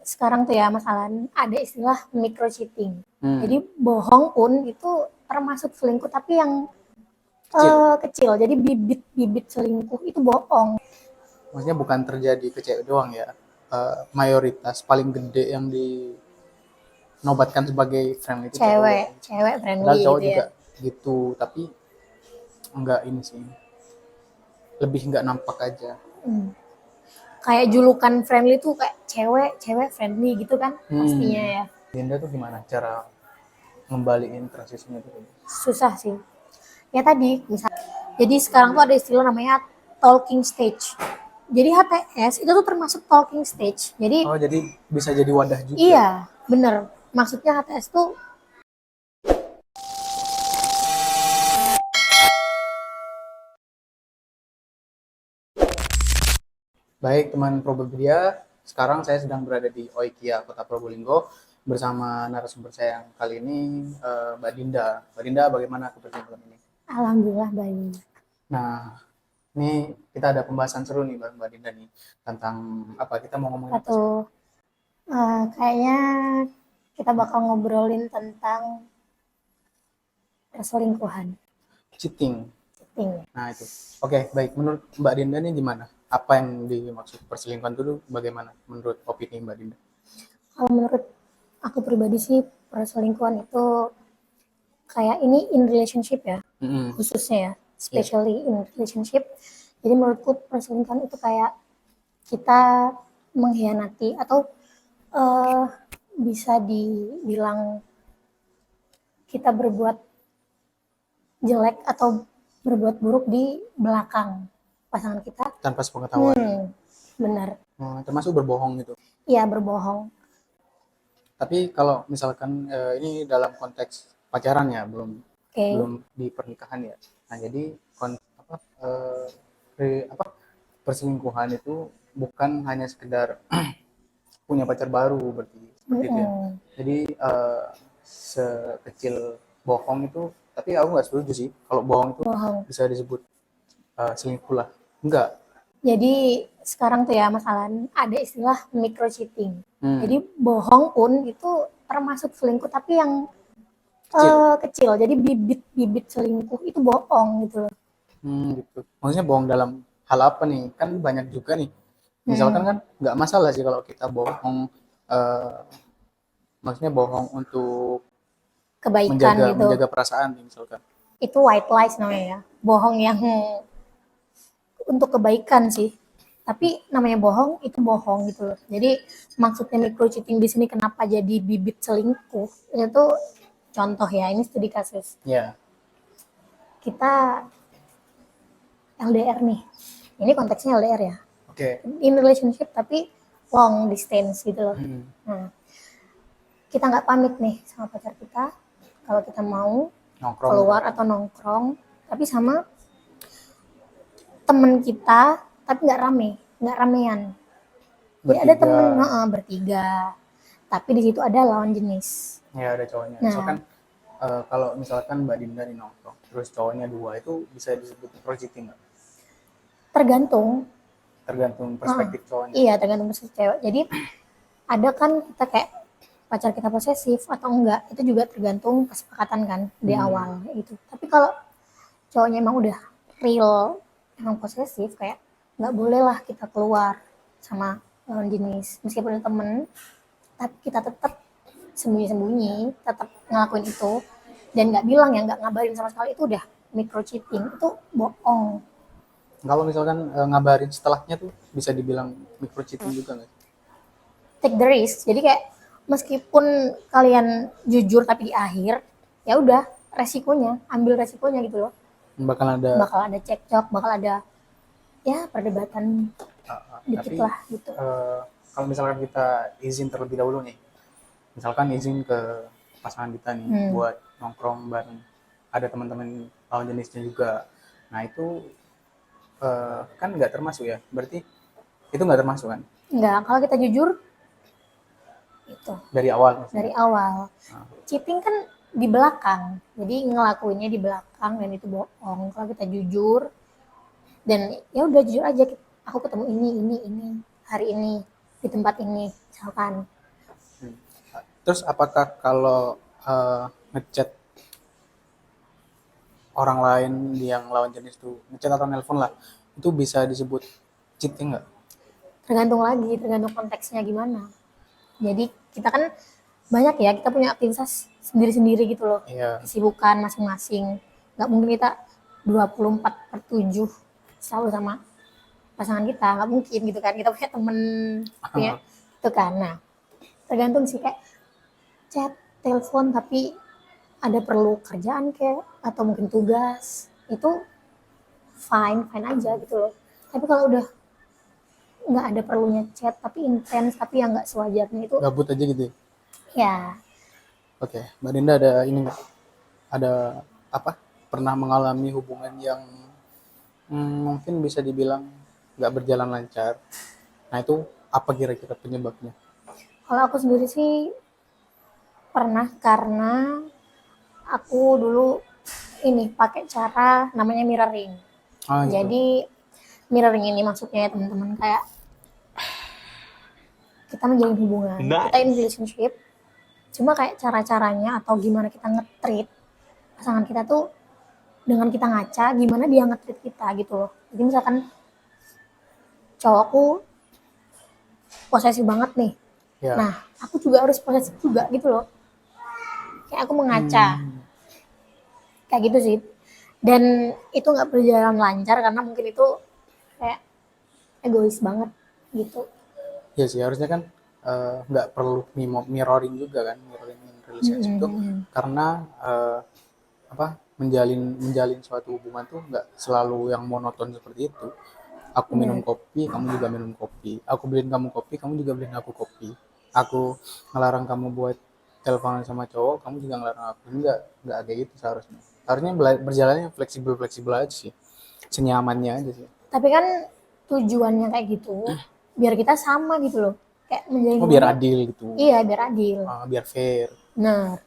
sekarang tuh ya masalah ada istilah micro cheating. Hmm. Jadi bohong pun itu termasuk selingkuh tapi yang kecil. Jadi bibit selingkuh itu bohong. Maksudnya bukan terjadi ke cewek doang ya. Mayoritas paling gede yang dinobatkan sebagai friend itu cewek. Cewek Padahal friendly cowok gitu ya. juga gitu, tapi enggak ini sih. Lebih enggak nampak aja. Kayak julukan friendly tuh kayak cewek friendly gitu kan pastinya ya. Dinda tuh gimana cara ngembaliin transisinya itu? Susah sih. Ya tadi misal. Jadi sekarang tuh ada istilah namanya talking stage. Jadi HTS itu tuh termasuk talking stage. Jadi Oh, jadi bisa jadi wadah juga. iya, bener. Maksudnya HTS tuh Baik teman Probopedia, sekarang saya sedang berada di Oikia, Kota Probolinggo bersama narasumber saya yang kali ini Mbak Dinda. Mbak Dinda, bagaimana kepercayaan malam ini? alhamdulillah baik. Nah, ini kita ada pembahasan seru nih Mbak Dinda nih tentang apa kita mau ngomongin apa sih? Atau kayaknya kita bakal ngobrolin tentang perselingkuhan. Cheating. Cheating. Nah itu. Oke, baik. Menurut Mbak Dinda nih gimana? Apa yang dimaksud perselingkuhan itu bagaimana menurut opini Mbak Dinda? Kalau menurut aku pribadi sih perselingkuhan itu kayak ini in relationship ya, khususnya ya, especially in relationship. Jadi menurutku perselingkuhan itu kayak kita mengkhianati atau bisa dibilang kita berbuat jelek atau berbuat buruk di belakang pasangan kita Tanpa sepengetahuan. benar. Termasuk berbohong gitu. Iya, berbohong. Tapi kalau misalkan ini dalam konteks pacaran ya, belum di pernikahan ya. Nah, jadi perselingkuhan itu bukan hanya sekedar punya pacar baru seperti itu ya. Jadi sekecil bohong itu, tapi aku nggak setuju sih kalau bohong itu bisa disebut selingkuh lah. Enggak. Jadi sekarang tuh ya masalah ada istilah micro cheating. Jadi bohong pun itu termasuk selingkuh tapi yang kecil. Jadi bibit selingkuh itu bohong gitu loh. Gitu. Maksudnya bohong dalam hal apa nih? Kan banyak juga nih. Misalkan kan nggak masalah sih kalau kita bohong, maksudnya bohong untuk Kebaikan gitu. menjaga perasaan nih misalkan. Itu white lies namanya ya. Bohong yang untuk kebaikan sih. Tapi namanya bohong itu bohong gitu loh. Jadi maksudnya micro cheating di sini kenapa jadi bibit selingkuh? Itu contoh ya, ini studi kasus. Ya. Kita LDR nih. Ini konteksnya LDR ya. Oke. In relationship tapi long distance gitu loh. Nah, kita nggak pamit nih sama pacar kita. Kalau kita mau keluar atau nongkrong, tapi sama temen kita, tapi nggak ramean. Jadi ada temen bertiga, tapi di situ ada lawan jenis. Ya ada cowoknya. Nah, misalkan kalau misalkan Mbak Dinda nih nongkrong, terus cowoknya 2 itu bisa disebut micro cheating nggak? Tergantung perspektif cowoknya. Iya, tergantung perspektif cewek. Jadi ada kan kita kayak pacar kita posesif atau enggak, itu juga tergantung kesepakatan kan di awal itu. Tapi kalau cowoknya emang udah real emang posesif, kayak nggak boleh lah kita keluar sama lawan jenis meskipun temen, tapi kita tetap sembunyi-sembunyi tetap ngelakuin itu dan nggak bilang ya, nggak ngabarin sama sekali, itu udah micro cheating, itu bohong. Kalau misalkan ngabarin setelahnya tuh bisa dibilang micro cheating juga nggak? Take the risk. Jadi kayak meskipun kalian jujur tapi di akhir, ya udah resikonya, ambil resikonya gitu loh. Bakal ada cekcok, bakal ada ya perdebatan dikit lah gitu. Kalau misalkan kita izin terlebih dahulu nih, misalkan izin ke pasangan kita nih buat nongkrong bareng, ada teman-teman lawan jenisnya juga. Nah itu kan nggak termasuk ya, berarti itu nggak termasuk kan? Nggak, kalau kita jujur itu dari awal. Cheating kan di belakang, jadi ngelakuinnya di belakang dan itu bohong. Kalau kita jujur dan ya udah jujur aja, aku ketemu ini hari ini, di tempat ini misalkan. Hmm. Terus apakah kalau ngechat orang lain yang lawan jenis tuh, ngechat atau nelpon lah, itu bisa disebut cheating nggak? Tergantung konteksnya gimana. Jadi kita kan banyak ya, kita punya aktivitas sendiri-sendiri gitu loh, Iya. kesibukan masing-masing. Nggak mungkin kita 24/7 selalu sama pasangan kita, nggak mungkin gitu kan. Kita punya temen, punya itu kan. Nah, tergantung sih, kayak chat, telepon tapi ada perlu kerjaan kayak atau mungkin tugas, itu fine fine aja gitu loh. Tapi kalau udah nggak ada perlunya chat tapi intens tapi yang nggak sewajarnya itu, Gabut aja gitu ya? ya Oke, Mbak Dinda ada ini nggak? Ada apa? Pernah mengalami hubungan yang mungkin bisa dibilang nggak berjalan lancar. Nah itu apa kira-kira penyebabnya? kalau aku sendiri sih pernah, karena aku dulu ini pakai cara namanya mirroring. Ah itu. Jadi mirroring ini maksudnya ya teman-teman, kayak kita menjalin hubungan, kita in relationship, cuma kayak cara-caranya atau gimana kita nge-treat pasangan kita tuh dengan kita ngaca gimana dia nge-treat kita gitu loh. Jadi misalkan cowokku posesif banget nih, Ya. nah aku juga harus posesif juga gitu loh, kayak aku mengaca kayak gitu sih. Dan itu nggak berjalan lancar karena mungkin itu kayak egois banget gitu. Ya sih harusnya kan nggak perlu mirroring juga kan, mirroring in relationship tuh karena apa menjalin menjalin suatu hubungan tuh nggak selalu yang monoton seperti itu. Aku minum Bener. kopi, kamu juga minum kopi. Aku beliin kamu kopi, kamu juga beliin aku kopi. Aku ngelarang kamu buat teleponan sama cowok, kamu juga ngelarang aku. Enggak kayak gitu seharusnya. Harusnya berjalannya fleksibel aja sih. Senyamannya aja sih. Tapi kan tujuannya kayak gitu biar kita sama gitu loh, kayak menjalin Oh biar hubungan. adil gitu. Iya, biar adil. Biar fair. Nah,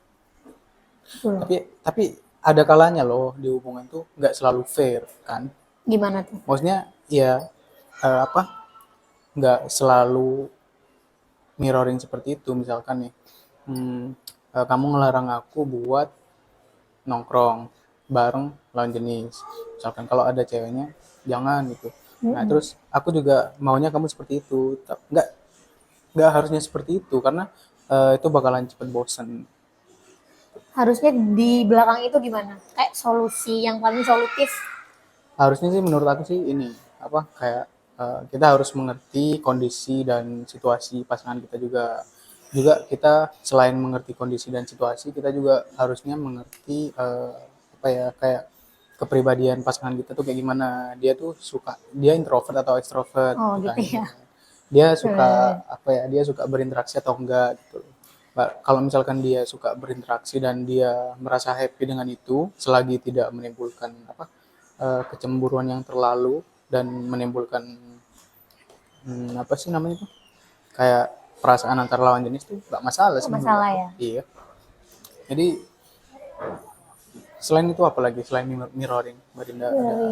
gitu loh. Tapi ada kalanya loh di hubungan tuh nggak selalu fair kan. Gimana tuh? Maksudnya ya apa nggak selalu mirroring seperti itu. Misalkan nih kamu ngelarang aku buat nongkrong bareng lawan jenis, misalkan kalau ada ceweknya jangan gitu. Nah terus aku juga maunya kamu seperti itu. Nggak harusnya seperti itu karena itu bakalan cepet bosen. Harusnya di belakang itu gimana? Kayak solusi yang paling solutif. Harusnya sih menurut aku sih ini apa kayak kita harus mengerti kondisi dan situasi pasangan kita juga. Juga kita selain mengerti kondisi dan situasi, kita juga harusnya mengerti apa ya kayak kepribadian pasangan kita tuh kayak gimana. Dia introvert atau extrovert Oh gitu kan. gitu ya. Dia suka Eh, apa ya? Dia suka berinteraksi atau enggak gitu. Kalau misalkan dia suka berinteraksi dan dia merasa happy dengan itu, selagi tidak menimbulkan apa kecemburuan yang terlalu dan menimbulkan apa sih namanya itu kayak perasaan antar lawan jenis tuh nggak masalah Gak sih menurut masalah aku. ya. Iya. Jadi selain itu apa lagi selain mirroring, Mbak Dinda ada? Dari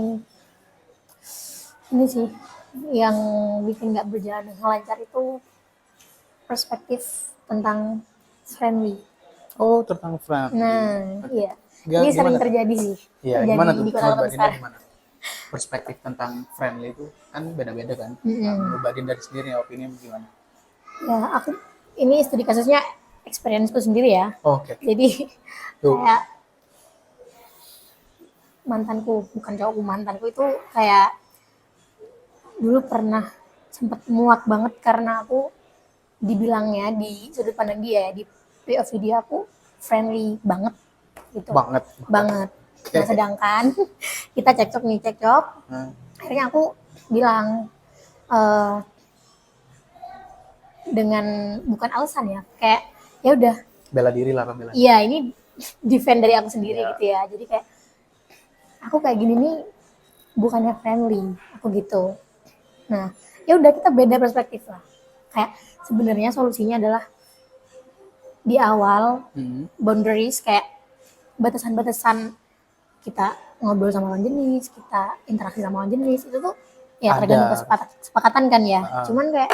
ini sih yang bikin nggak berjalan dengan lancar itu perspektif tentang friendly. Oh tentang friendly. Nah, iya. Ini sering Gimana tuh? terjadi sih. Iya Terjadi gimana tuh di menurut kota-kota Mbak Dinda besar. gimana? Perspektif tentang friendly itu kan beda-beda kan. Nah, Mm-mm. menurut Mbak Dinda sendiri opini gimana? Ya, aku ini studi kasusnya experienceku sendiri ya. Oh, oke. Jadi Tuh. kayak mantanku, bukan cowokku, mantanku itu kayak dulu pernah sempet muak banget karena aku dibilangnya di sudut pandang dia ya, di POV dia aku friendly banget gitu, Banget. banget. Oke. Nah sedangkan kita cekcok, Hmm. akhirnya aku bilang eh dengan bukan alasan ya, kayak ya udah, Bela diri lah pembela. iya ini defend dari aku sendiri Iya. gitu ya. Jadi kayak aku kayak gini nih bukannya friendly, aku gitu. Nah, ya udah kita beda perspektif lah. Kayak sebenarnya solusinya adalah di awal boundaries, kayak batasan-batasan kita ngobrol sama lawan jenis, kita interaksi sama lawan jenis itu tuh ya tergantung Ada. kesepakatan kan ya. Ah, Cuman kayak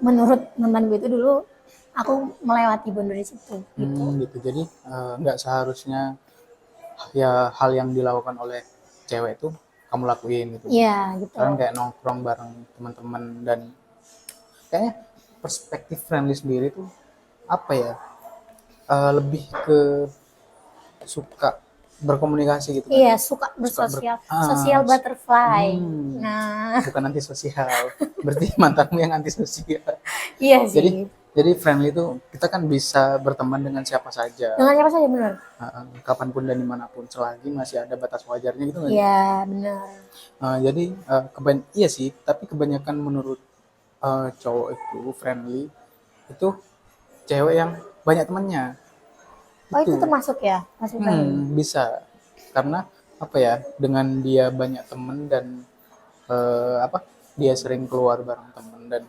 menurut mantan gue itu dulu aku melewati boundaries itu gitu. Gitu. Jadi nggak seharusnya ya hal yang dilakukan oleh cewek itu kamu lakuin gitu. Iya gitu. Kalian kayak nongkrong bareng teman-teman dan kayaknya perspektif friendly sendiri tuh apa ya? Lebih ke suka berkomunikasi gitu kan. Iya suka Suka bersosial, sosial butterfly. Nah bukan anti sosial. Berarti mantanmu yang anti sosial. iya Jadi sih. jadi friendly itu kita kan bisa berteman dengan siapa saja, Dengan siapa saja benar. kapanpun dan dimanapun selagi masih ada batas wajarnya gitu nggak sih? Iya benar. Jadi iya sih, tapi kebanyakan menurut cowok itu friendly itu cewek yang banyak temannya Oh itu itu. termasuk ya masuk friendly. Bisa karena apa ya, dengan dia banyak temen dan apa, dia sering keluar bareng temen dan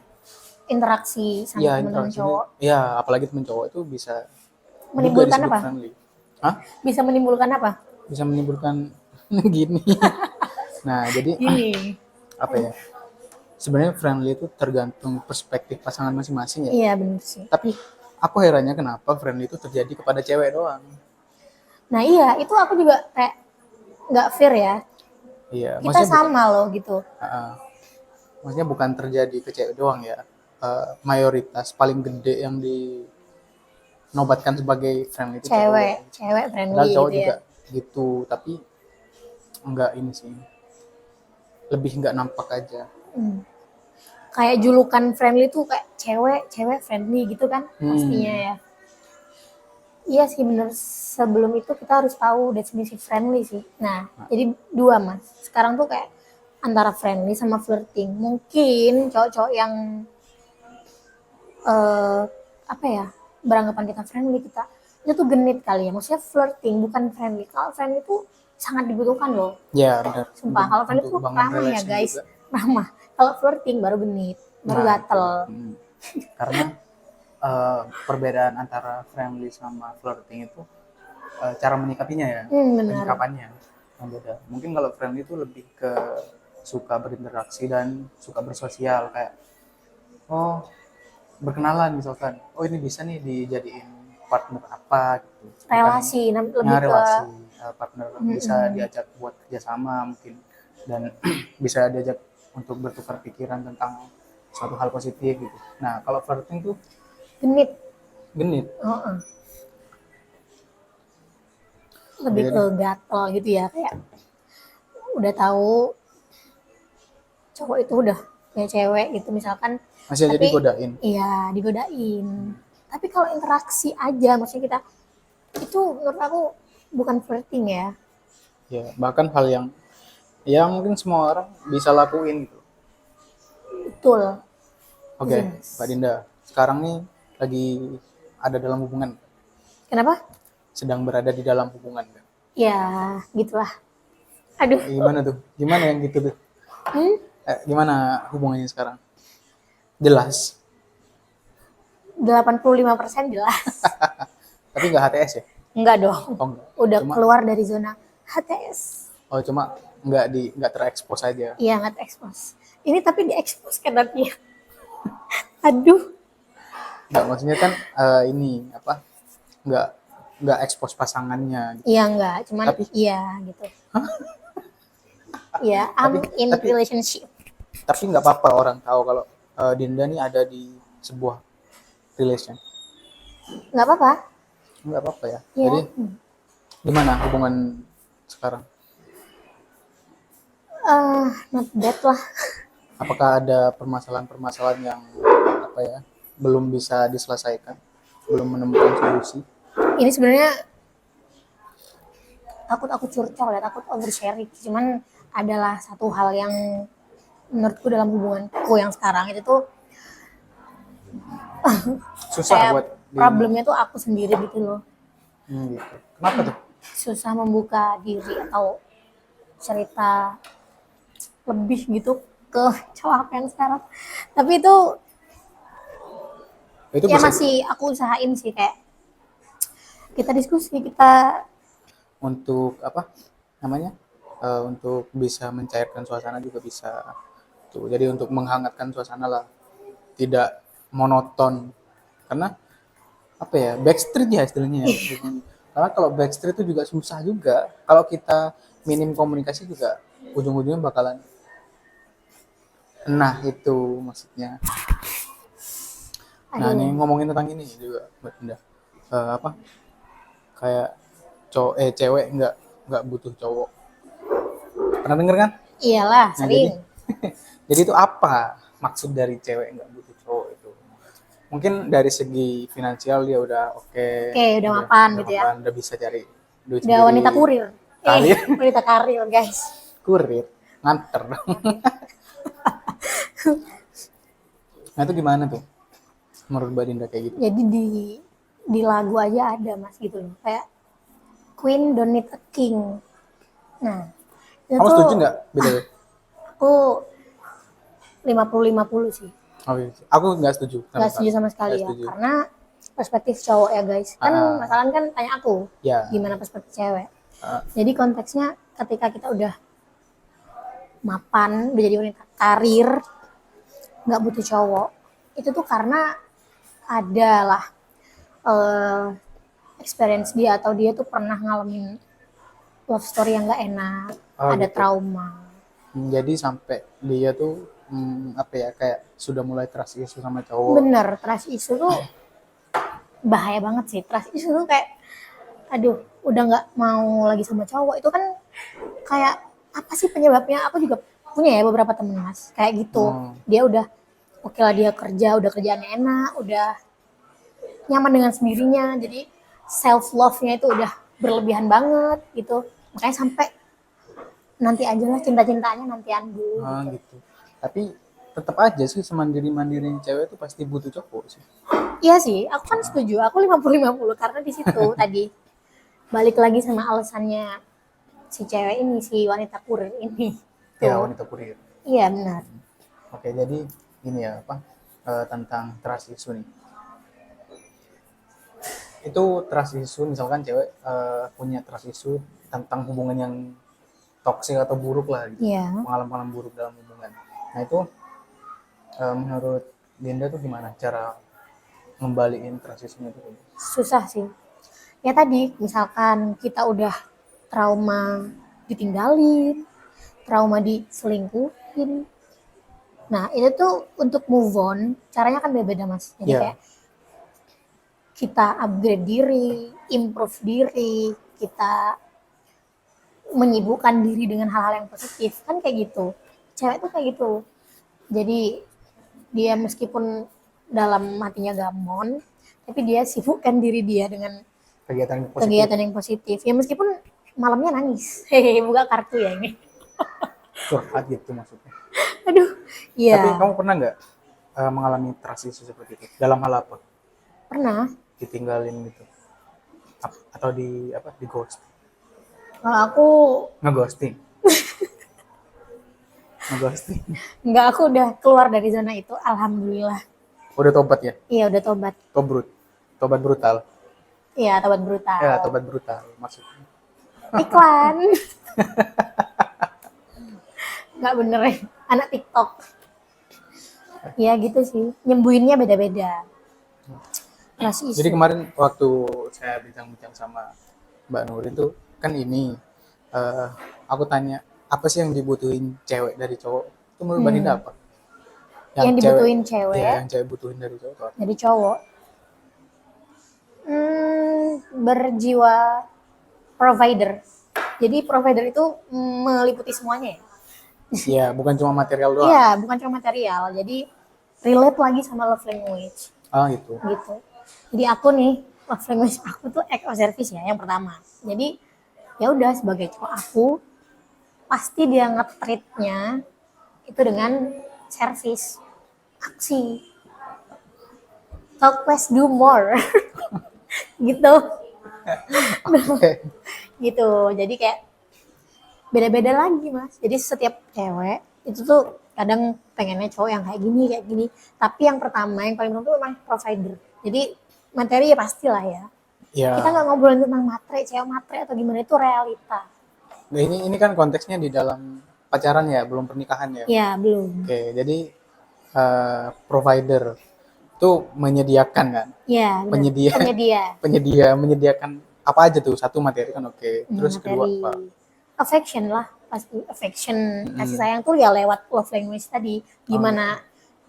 Interaksi sama ya teman-teman interaksinya cowok ya apalagi temen cowok itu bisa juga menimbulkan disebut apa? friendly. Hah? Bisa menimbulkan apa? Bisa menimbulkan gini. Nah, jadi Gini. apa ya? Sebenarnya friendly itu tergantung perspektif pasangan masing-masing ya. Iya benar sih. Tapi aku herannya kenapa friendly itu terjadi kepada cewek doang. Nah iya itu aku juga kayak nggak fair ya. Iya, Kita maksudnya bukan sama loh gitu. maksudnya bukan terjadi ke cewek doang ya. Mayoritas paling gede yang dinobatkan sebagai friendly itu cewek. Cewek Padahal friendly cowok gitu ya. juga gitu, tapi enggak ini sih. Lebih enggak nampak aja. Kayak julukan friendly tuh kayak cewek friendly gitu kan pastinya ya. Iya sih bener, sebelum itu kita harus tahu definisi friendly sih. Nah, jadi dua mas. Sekarang tuh kayak antara friendly sama flirting. Mungkin cowok-cowok yang apa ya beranggapan kita friendly kita itu tuh genit kali ya. Maksudnya flirting bukan friendly. Kalau friendly tuh sangat dibutuhkan loh. Ya, benar. Sumpah kalau friendly Untuk tuh bangun ramah ya relation guys. juga. Ramah. Kalau flirting baru genit, baru Nah, gatel. karena perbedaan antara friendly sama flirting itu cara menyikapinya ya, Benar. penyikapannya yang beda. Mungkin kalau friendly itu lebih ke suka berinteraksi dan suka bersosial kayak oh berkenalan misalkan, oh ini bisa nih dijadiin partner apa gitu. Relasi lebih ke Relasi partner bisa diajak buat kerjasama mungkin dan bisa diajak untuk bertukar pikiran tentang suatu hal positif gitu. Nah kalau flirting tuh genit. genit. Heeh. Lebih Jadi ke gatel gitu ya kayak udah tahu cowok itu udah punya cewek gitu misalkan masih jadi tapi godain. iya digodain tapi kalau interaksi aja maksudnya kita itu menurut aku bukan flirting ya. Ya bahkan hal yang ya mungkin semua orang bisa lakuin gitu. Betul. Oke, Yes. Mbak Dinda, sekarang nih lagi ada dalam hubungan, Kenapa? sedang berada di dalam hubungan kan? Ya gitulah. Aduh. Gimana tuh? Gimana yang gitu tuh? Gimana hubungannya sekarang? Jelas, 85% jelas. tapi nggak HTS ya? Enggak dong. Oh enggak. Udah Cuma, keluar dari zona HTS. cuma nggak terekspos aja. Iya nggak terekspos. Ini tapi diekspos kan tapi. Aduh. Nggak, maksudnya kan ini apa? Nggak ekspos pasangannya. Gitu. Iya enggak, cuman Tapi, iya gitu. Iya, I'm in relationship. Tapi nggak apa-apa orang tahu kalau Dinda nih ada di sebuah relation. Nggak apa-apa. Nggak apa-apa ya. Iya. Jadi gimana hubungan sekarang? Not bad lah. Apakah ada permasalahan-permasalahan yang apa ya belum bisa diselesaikan, belum menemukan solusi? Ini sebenarnya takut aku curcol ya, takut oversharing. Cuman adalah satu hal yang menurutku dalam hubunganku yang sekarang itu tuh Susah kayak buat problemnya tuh aku sendiri gitu loh. gitu. Kenapa tuh? Susah membuka diri atau cerita lebih gitu ke cowok aku yang sekarang. Tapi itu Itu ya bisa masih aku usahain sih kayak kita diskusi, kita untuk apa namanya? Untuk bisa mencairkan suasana juga bisa. Tuh, jadi untuk menghangatkan suasana lah. Tidak monoton. Karena apa ya, backstreet ya istilahnya ya. Karena kalau backstreet itu juga susah juga. Kalau kita minim komunikasi juga ujung-ujungnya bakalan, nah itu maksudnya. Nah ini Aduh, ngomongin tentang ini juga Mbak Dinda. Apa kayak cowok cewek nggak butuh cowok. Pernah denger kan? iyalah Nah jadi sering. jadi itu apa maksud dari cewek nggak butuh cowok itu? Mungkin dari segi finansial dia udah oke, Oke, udah mapan udah gitu ya. mapan, udah bisa cari duit Udah wanita sendiri, kurir. karir, Wanita karir, guys. kurir, nganter. Nah itu gimana tuh menurut Mbak Dinda kayak gitu? Jadi di lagu aja ada Mas gitu loh. Kayak Queen don't need a king. Nah, itu Kamu tuh setuju nggak BTW? aku 50-50 sih. Oh, iya. Aku nggak setuju sama Gak sekali. setuju sama Nggak sekali ya. setuju. Karena perspektif cowok ya guys. Kan Ah, masalahnya kan tanya aku. ya. Gimana perspektif cewek. Ah, Jadi konteksnya ketika kita udah mapan, udah jadi wanita karir, nggak butuh cowok. Itu tuh karena adalah eh, experience dia atau dia tuh pernah ngalamin love story yang nggak enak, oh ada gitu. trauma. Jadi sampai dia tuh apa ya kayak sudah mulai trust issue sama cowok. Bener, trust issue tuh bahaya banget sih. Trust issue tuh kayak, aduh, udah nggak mau lagi sama cowok. Itu kan kayak, apa sih penyebabnya? Aku juga punya ya beberapa temen mas, kayak gitu. Hmm, Dia udah, oke lah dia kerja, udah kerjaannya enak, udah nyaman dengan sendirinya. Jadi self love-nya itu udah berlebihan banget gitu. Makanya sampai nanti aja lah cinta-cintanya nantian dulu gitu. gitu. Tapi tetap aja sih semandiri-mandirinya cewek tuh pasti butuh cowok sih. Iya sih, aku kan setuju. Aku 50-50 karena di situ tadi balik lagi sama alasannya si cewek ini, si wanita kurir ini. Ya Tuh. wanita kurir. Iya benar. Oke, jadi ini ya apa tentang trust issue nih. Itu trust issue misalkan cewek punya trust issue tentang hubungan yang toksik atau buruk lah gitu. Iya, Pengalaman-pengalaman buruk dalam hubungan. Nah, itu menurut Dinda tuh gimana cara ngembaliin trust issue-nya itu? susah sih. Ya tadi, misalkan kita udah trauma ditinggalin, trauma diselingkuhin. Nah, itu tuh untuk move on, caranya kan beda-beda, Mas. Jadi Ya, kayak kita upgrade diri, improve diri, kita menyibukkan diri dengan hal-hal yang positif. Kan kayak gitu. Cewek tuh kayak gitu. Jadi dia meskipun dalam hatinya gamon, tapi dia sibukkan diri dia dengan kegiatan positif. kegiatan yang positif. Ya meskipun malamnya nangis. Hehehe, buka kartu ya ini. Curhat gitu maksudnya. Aduh, Tapi iya kamu pernah nggak mengalami trust issue seperti itu? Dalam hal apa? pernah. Ditinggalin gitu? Atau di apa? Di ghost? Kalau aku Ngeghosting? Ngeghosting? nggak, aku udah keluar dari zona itu. Alhamdulillah. Udah tobat ya? Iya udah tobat. Tobrut? Tobat brutal? Iya tobat brutal. Ya, tobat brutal maksudnya. Iklan. Nggak bener ya. Anak TikTok. Ya gitu sih. Nyembuhinnya beda-beda. Trust Jadi issue. kemarin waktu saya bincang-bincang sama Mbak Nur itu kan ini eh, aku tanya apa sih yang dibutuhin cewek dari cowok? Itu menurut Mbak Dinda Hmm. apa? Yang Cewek, dibutuhin ya cewek yang cewek butuhin dari cowok apa? dari cowok. Berjiwa provider. Jadi provider itu meliputi semuanya ya. Ya, bukan cuma material doang. Iya, bukan cuma material. Jadi relate lagi sama love language Ah gitu. gitu. Jadi aku nih love language aku tuh act of service ya yang pertama. Jadi ya udah sebagai cowok aku pasti dia nge-treatnya itu dengan service, aksi, talk less do more gitu. Oke. Gitu. Jadi kayak beda-beda lagi mas. Jadi setiap cewek itu tuh kadang pengennya cowok yang kayak gini, tapi yang pertama yang paling penting tuh memang provider. Jadi materi ya pastilah ya, kita Ya, nggak ngobrolin tentang matre, cewek matre atau gimana, itu realita. nah ini kan konteksnya di dalam pacaran ya, belum pernikahan ya. Ya belum. Oke, jadi provider. itu menyediakan kan, Ya, benar. penyedia Penyedia. menyediakan apa aja tuh, satu materi kan oke, terus kedua Materi apa? affection lah, pasti affection, kasih Mm. sayang tuh ya lewat love language tadi, Oh, gimana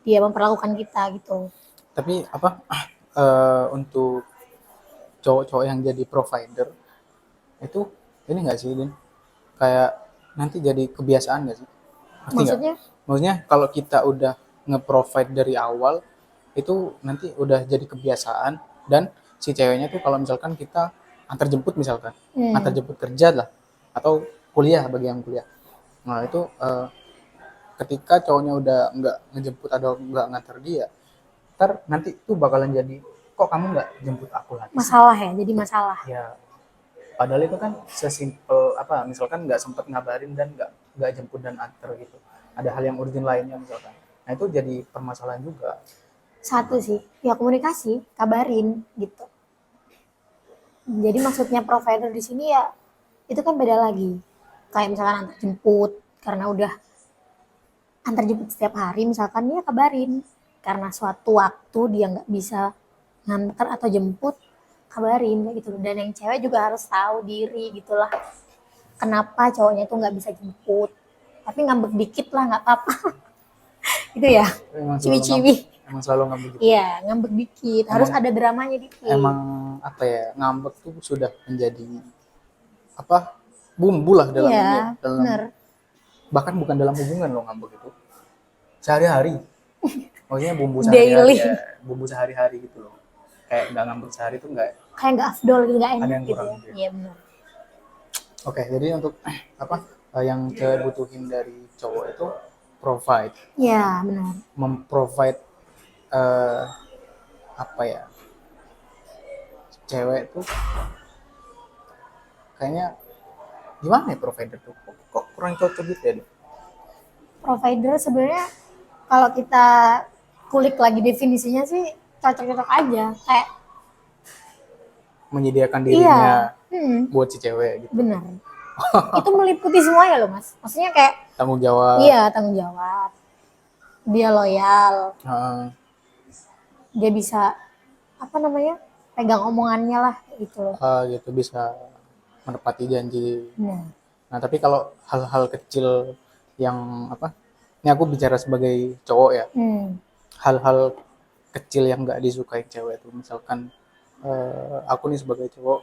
dia memperlakukan kita gitu. tapi apa untuk cowok-cowok yang jadi provider itu ini nggak sih, Din? Kayak nanti jadi kebiasaan nggak sih? Pasti nggak? Maksudnya Maksudnya kalau kita udah nge-provide dari awal, itu nanti udah jadi kebiasaan, dan si ceweknya tuh kalau misalkan kita antar jemput misalkan, antar hmm, jemput kerja lah, atau kuliah bagi yang kuliah. Nah itu ketika cowoknya udah nggak ngejemput atau nggak ngantar dia, ntar nanti tuh bakalan jadi, kok kamu nggak jemput aku lagi sih? masalah ya, jadi masalah. Ya, padahal itu kan sesimpel apa, misalkan nggak sempet ngabarin dan nggak jemput dan antar gitu. Ada hal yang urgent lainnya misalkan. Nah itu jadi permasalahan juga. Satu sih, ya komunikasi, kabarin gitu. Jadi maksudnya provider di sini ya itu kan beda lagi. Kayak misalkan antar jemput, karena udah antar jemput setiap hari misalkan ya kabarin. Karena suatu waktu dia nggak bisa nganter atau jemput, kabarin kayak gitu. Dan yang cewek juga harus tahu diri gitulah. Kenapa cowoknya tuh nggak bisa jemput. Tapi ngambek dikit lah nggak apa-apa. Itu ya, Emang selalu ciwi-ciwi. emang selalu ngambek gitu. Iya, ngambek dikit. Harus Emang ada dramanya dikit. emang apa ya, ngambek tuh sudah menjadi apa, bumbu lah dalam Iya, ini ya, dalam, bener. bahkan bukan dalam hubungan loh ngambek itu, sehari-hari. Maksudnya bumbu sehari-hari Daily. ya, bumbu sehari-hari gitu loh. Kayak nggak ngambek sehari tuh nggak, Kayak nggak afdol gitu, nggak ada enak yang gitu kurang ya. gitu ya. Iya benar. Oke, jadi untuk apa yang cewek butuhin dari cowok itu provide, Iya benar. memprovide eh, apa ya, cewek tuh kayaknya gimana ya, provider tuh kok kurang cocok gitu ya. Provider sebenarnya kalau kita kulik lagi definisinya sih cocok-cocok aja. Kayak Menyediakan iya, dirinya hmm, buat si cewek gitu, benar. Itu meliputi semuanya loh mas. Maksudnya kayak tanggung jawab. iya tanggung jawab. Dia loyal. Heeh. Dia bisa apa namanya pegang omongannya lah gitu loh. Gitu bisa menepati janji. Nah, Nah tapi kalau hal-hal kecil yang apa, ini aku bicara sebagai cowok ya, hmm, hal-hal kecil yang nggak disukai cewek tuh, misalkan aku nih sebagai cowok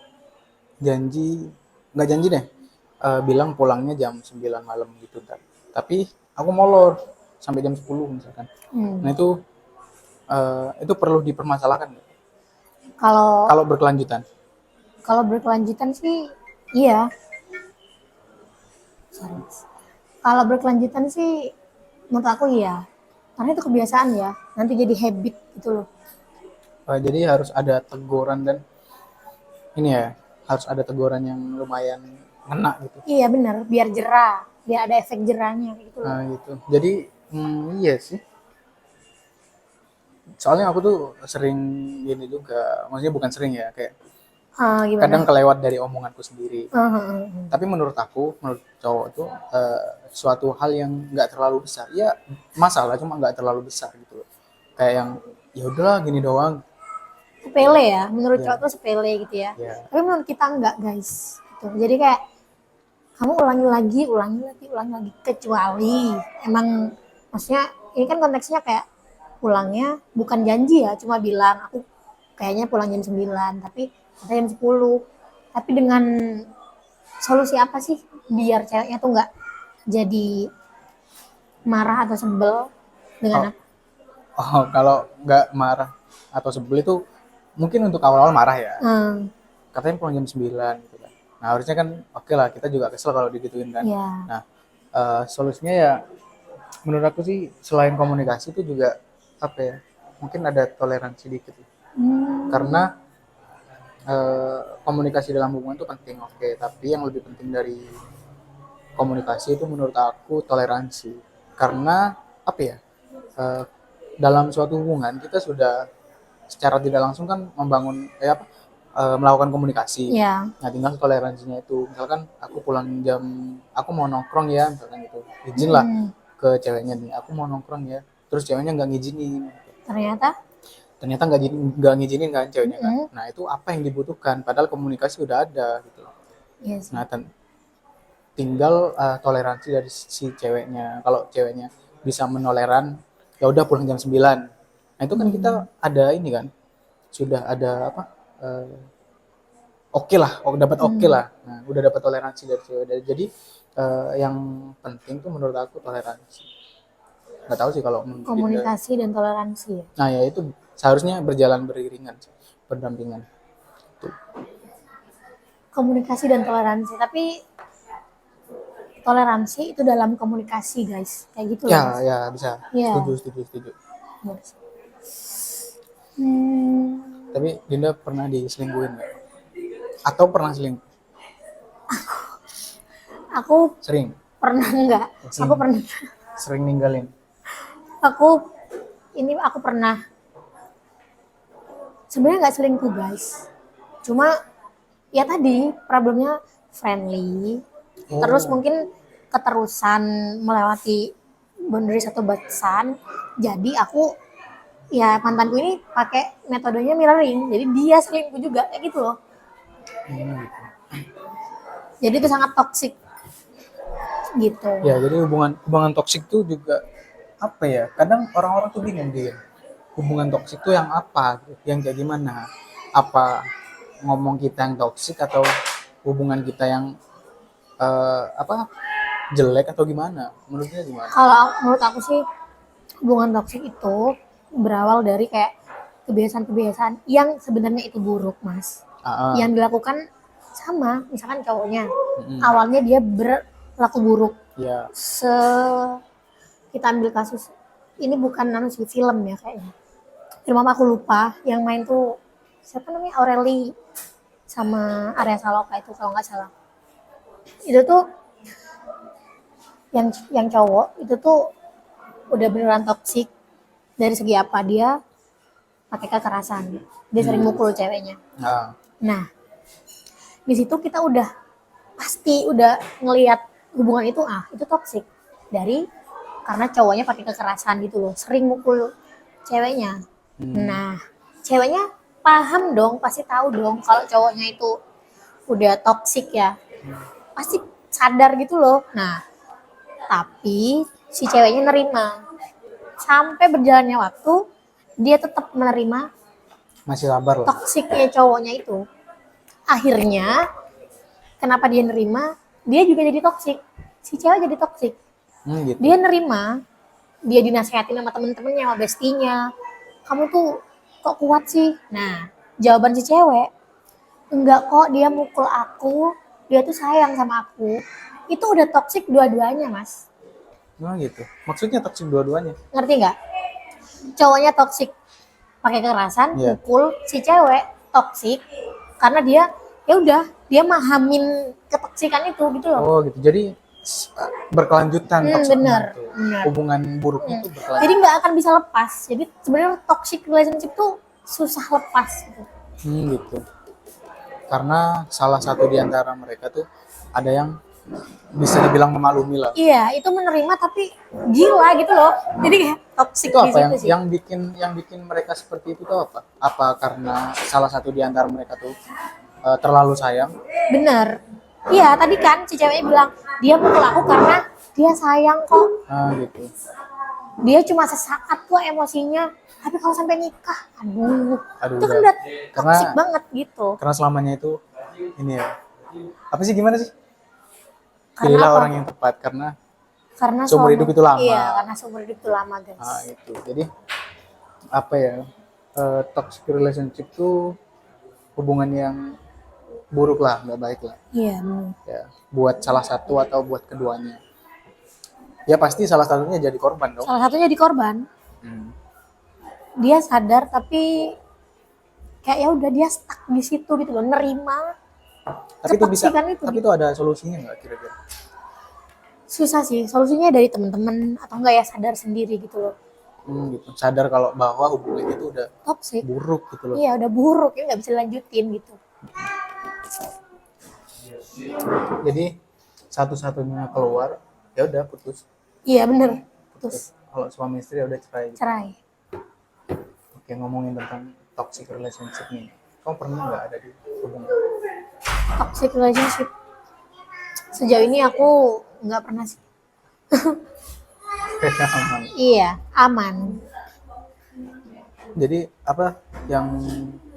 janji, nggak janji deh, bilang pulangnya jam 9 malam gitu kan, tapi aku molor sampai jam 10 misalkan. Nah hmm. itu perlu dipermasalahkan nggak? Kalau Kalau berkelanjutan. kalau berkelanjutan sih iya. Sorry, Mas. Kalau berkelanjutan sih menurut aku iya. Karena itu kebiasaan ya. Nanti jadi habit gitu loh. Jadi harus ada teguran, dan ini ya, harus ada teguran yang lumayan ngena gitu. Iya benar, biar jerah. Biar ada efek jerahnya gitu loh. Nah gitu. Jadi iya sih. Soalnya aku tuh sering gini juga. Maksudnya bukan sering ya, kayak Ah, kadang gimana? kelewat dari omonganku sendiri. Ah, ah, ah, ah. Tapi menurut aku, menurut cowok tuh suatu hal yang nggak terlalu besar. Ya masalah, cuma nggak terlalu besar gitu loh. Kayak yang ya udahlah gini doang. Sepele ya. Menurut cowok Ya, tuh sepele gitu ya. ya, Tapi menurut kita enggak guys. Gitu. Jadi kayak kamu ulangi lagi, ulangi lagi, ulangi lagi. Kecuali emang maksudnya ini kan konteksnya kayak pulangnya bukan janji ya, cuma bilang aku kayaknya pulang jam 9 tapi ternyata jam 10. Tapi dengan solusi apa sih biar ceweknya tuh nggak jadi marah atau sebel oh, dengan apa? kalau nggak marah atau sebel itu mungkin untuk awal-awal marah ya. Hmm, Katanya pulang jam 9 gitu kan. Nah harusnya kan oke lah, kita juga kesel kalau digituin kan. ya. Nah solusinya ya menurut aku sih selain komunikasi itu juga apa ya, mungkin ada toleransi dikit. Hmm, Karena komunikasi dalam hubungan itu penting, oke, tapi yang lebih penting dari komunikasi itu menurut aku toleransi. Karena apa ya, eh, dalam suatu hubungan kita sudah secara tidak langsung kan membangun melakukan komunikasi. ya. Nah tinggal toleransinya itu, misalkan aku pulang jam, aku mau nongkrong ya misalkan gitu, izin lah Hmm, ke ceweknya nih, aku mau nongkrong ya, terus ceweknya nggak ngizinin, ternyata ternyata nggak ngizinin kan ceweknya kan. Mm-mm. Nah itu apa yang dibutuhkan, padahal komunikasi udah ada gitu. Iya sih. Nah tinggal toleransi dari si ceweknya. Kalau ceweknya bisa menoleran, ya udah pulang jam 9. Nah itu kan kita ada ini kan, sudah ada apa, oke lah, dapat oke lah. Nah udah dapat toleransi dari cewek. Jadi yang penting tuh menurut aku toleransi. Nggak tahu sih kalau menurut Dinda. Komunikasi dan toleransi ya. Nah ya itu seharusnya berjalan beriringan, berdampingan. Tuh. Komunikasi dan toleransi, tapi toleransi itu dalam komunikasi guys, kayak gitu loh. Ya Mas. ya bisa. Iya. Setuju. Hmm, Tapi Dinda pernah diselingkuhin nggak? Atau pernah selingkuh? aku Sering. pernah enggak? Aku pernah. Sering ninggalin. Aku pernah. Sebenarnya nggak selingkuh guys. Cuma ya tadi problemnya friendly. Oh. Terus mungkin keterusan melewati boundary satu batasan. Jadi aku ya mantanku ini pakai metodenya mirroring. Jadi dia selingkuh juga kayak gitu loh. Gitu. Jadi itu sangat toksik gitu. Ya jadi hubungan toksik tuh juga apa ya? Kadang orang-orang tuh bingung dia. Hubungan toksik tuh yang apa? Yang kayak gimana? Apa ngomong kita yang toksik atau hubungan kita yang apa jelek atau gimana? Menurutnya gimana? Kalau menurut aku sih hubungan toksik itu berawal dari kayak kebiasaan-kebiasaan yang sebenarnya itu buruk, Mas. Yang dilakukan sama, misalkan cowoknya. Awalnya dia berlaku buruk. Ya. Kita ambil kasus ini bukan sih film ya kayaknya. Film apa aku lupa, yang main tuh siapa namanya, Aureli sama Arya Saloka itu kalau nggak salah. Itu tuh yang cowok itu tuh udah beneran toksik dari segi apa, dia pakai kekerasan, dia sering mukul ceweknya. Nah di situ kita pasti udah ngelihat hubungan itu itu toksik karena cowoknya pakai kekerasan gitu loh, sering mukul ceweknya. Nah ceweknya paham dong, pasti tahu dong kalau cowoknya itu udah toksik ya, pasti sadar gitu loh. Nah tapi si ceweknya nerima, sampai berjalannya waktu dia tetap menerima, masih sabar lah, toksiknya cowoknya itu. Akhirnya kenapa dia nerima, dia juga jadi toksik, si cewek jadi toksik. gitu. Dia nerima, dia dinasehatin sama temen-temennya, sama bestinya, kamu tuh kok kuat sih. Nah jawaban si cewek, enggak kok, dia mukul aku, dia tuh sayang sama aku. Itu udah toksik dua-duanya, Mas. Gitu. Maksudnya toksik dua-duanya. Ngerti nggak? Cowoknya toksik pakai kekerasan, mukul. Si cewek toksik karena dia ya udah, dia mahamin ketoksikan itu gitu loh. Oh gitu. Jadi berkelanjutan toksiknya bener. Hubungan buruknya itu berkelanjutan. Jadi nggak akan bisa lepas. Jadi sebenarnya toxic relationship tuh susah lepas gitu. Gitu. Karena salah satu di antara mereka tuh ada yang bisa dibilang memaklumi lah. Iya, itu menerima tapi gila gitu loh. Jadi kayak toxic itu apa yang yang bikin mereka seperti itu tuh apa? Apa karena salah satu di antara mereka tuh terlalu sayang? Bener. Iya, tadi kan si ceweknya bilang dia mukul aku karena dia sayang kok. Gitu. Dia cuma sesaat kok emosinya, tapi kalau sampai nikah, aduh itu kan udah toksik banget gitu. Karena selamanya itu ini ya, apa sih, gimana sih? Pilihlah orang yang tepat karena seumur hidup itu lama. Iya, karena seumur hidup itu lama, guys. Gitu. Jadi apa ya, toxic relationship tuh hubungan yang buruk lah, nggak baik lah. Iya. Ya, buat salah satu atau buat keduanya. Ya pasti salah satunya jadi korban dong. Salah satunya jadi korban. Dia sadar tapi kayak ya udah, dia stuck di situ gitu loh, nerima. Tapi itu bisa, tapi itu ada solusinya nggak kira-kira? Susah sih, solusinya dari teman-teman atau enggak ya sadar sendiri gitu loh. Gitu. Sadar kalau bahwa hubungan itu udah toxic, buruk gitu loh. Iya, udah buruk, ya nggak bisa lanjutin gitu. Jadi satu-satunya keluar ya udah putus. Iya bener, putus. Kalau suami istri ya udah cerai. Cerai. Oke, ngomongin tentang toxic relationship nih. Kamu pernah nggak ada di hubungan? Toxic relationship. Sejauh ini aku nggak pernah sih. Aman. Iya, aman. Jadi apa yang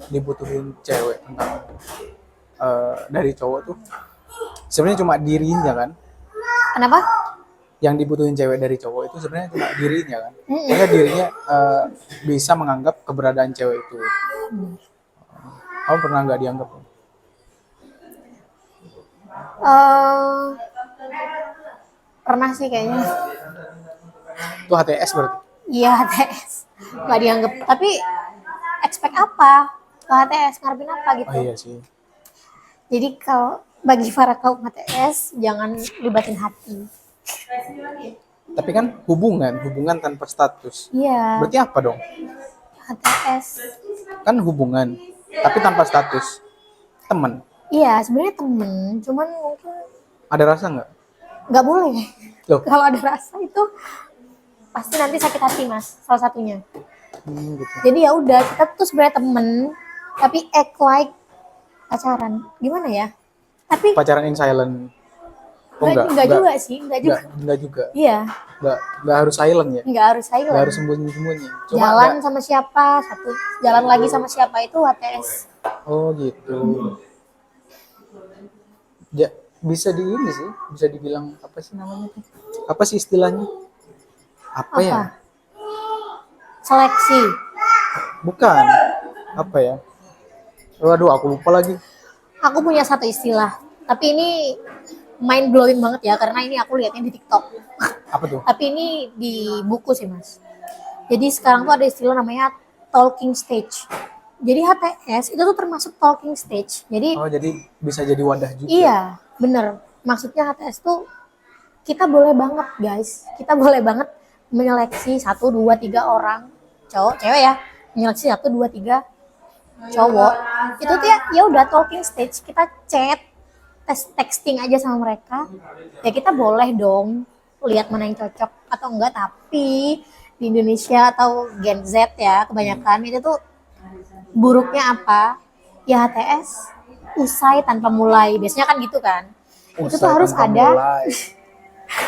dibutuhin cewek tentang dari cowok tuh sebenarnya cuma dirinya kan? Kenapa? Yang dibutuhin cewek dari cowok itu sebenarnya cuma dirinya kan? Sehingga dirinya bisa menganggap keberadaan cewek itu. Kamu pernah nggak dianggap? Eh, pernah sih kayaknya. Itu HTS berarti? Iya, HTS. Nggak dianggap. Tapi expect apa? Ke HTS ngarepin apa gitu. Oh iya sih. Jadi kalau bagi para kaum HTS jangan libatin hati. Tapi kan hubungan tanpa status. Iya, Berarti apa dong? HTS. Kan hubungan, tapi tanpa status. Teman. Iya, sebenarnya temen, cuman mungkin Ada rasa nggak? nggak boleh. Loh, Kalau ada rasa itu pasti nanti sakit hati mas, salah satunya. gitu. Jadi ya udah kita tuh sebenarnya temen, tapi act like pacaran. Gimana ya? Tapi Pacaran in silent. Oh nggak juga sih, nggak juga. Enggak juga. Iya, Enggak harus silent ya. nggak harus Enggak silent. harus sembunyi-sembunyi. Cuma Jalan ada- sama siapa, satu jalan lagi sama siapa itu HTS. Oh gitu. Ya, bisa di ini sih, bisa dibilang apa sih namanya tuh? Apa sih istilahnya? Apa ya? Apa? Seleksi. Bukan. Apa ya? Waduh, aku lupa lagi. Aku punya satu istilah, tapi ini mind blowing banget ya karena ini aku lihatnya di TikTok. Apa tuh? Tapi ini di buku sih mas. Jadi sekarang tuh ada istilah namanya talking stage. Jadi HTS itu tuh termasuk talking stage. Jadi Oh, jadi bisa jadi wadah juga. iya bener. Maksudnya HTS tuh kita boleh banget guys. Kita boleh banget menyeleksi 1, 2, 3 orang cowok, cewek ya. Menyeleksi 1, 2, 3 cowok. Itu tuh ya udah talking stage. Kita chat, texting aja sama mereka. Ya kita boleh dong lihat mana yang cocok atau enggak. Tapi di Indonesia atau Gen Z ya kebanyakan itu tuh buruknya apa? Ya HTS usai tanpa mulai. Biasanya kan gitu kan. Itu tuh Usai harus tanpa ada mulai.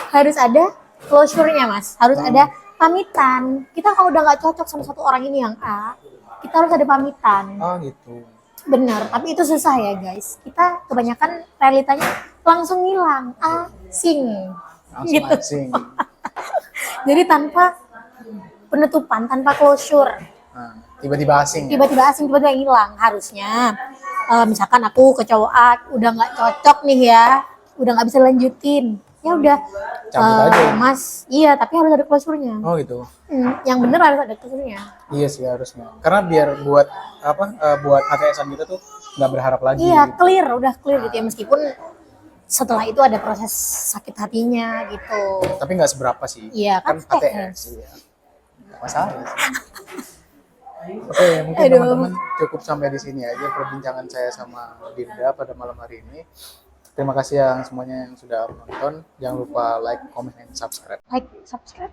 harus ada closure-nya mas. Harus ada pamitan. Kita kalau udah nggak cocok sama satu orang ini yang A, kita harus ada pamitan. Oh gitu. Bener, tapi itu susah ya guys. Kita kebanyakan realitanya langsung hilang, asing. Langsung Gitu. asing. Jadi tanpa penutupan, tanpa closure. Nah, tiba-tiba asing. Ya? Tiba-tiba asing, tiba-tiba hilang. Harusnya misalkan aku ke cowok A udah nggak cocok nih ya, udah nggak bisa lanjutin. Ya udah, Cabut aja. mas. Iya, tapi harus ada closure-nya. Oh gitu. Yang bener harus ada closure-nya. Iya sih harusnya. Karena biar buat apa? Buat HTS-an kita tuh nggak berharap lagi. Iya, clear, udah clear gitu ya. Meskipun setelah itu ada proses sakit hatinya gitu. Tapi nggak seberapa sih. Iya, kan HTS. Iya. Nggak masalah sih. Oke, mungkin Aduh. teman-teman cukup sampai di sini aja perbincangan saya sama Dinda pada malam hari ini. Terima kasih yang semuanya yang sudah menonton. Jangan lupa like, comment, dan subscribe. Like, subscribe.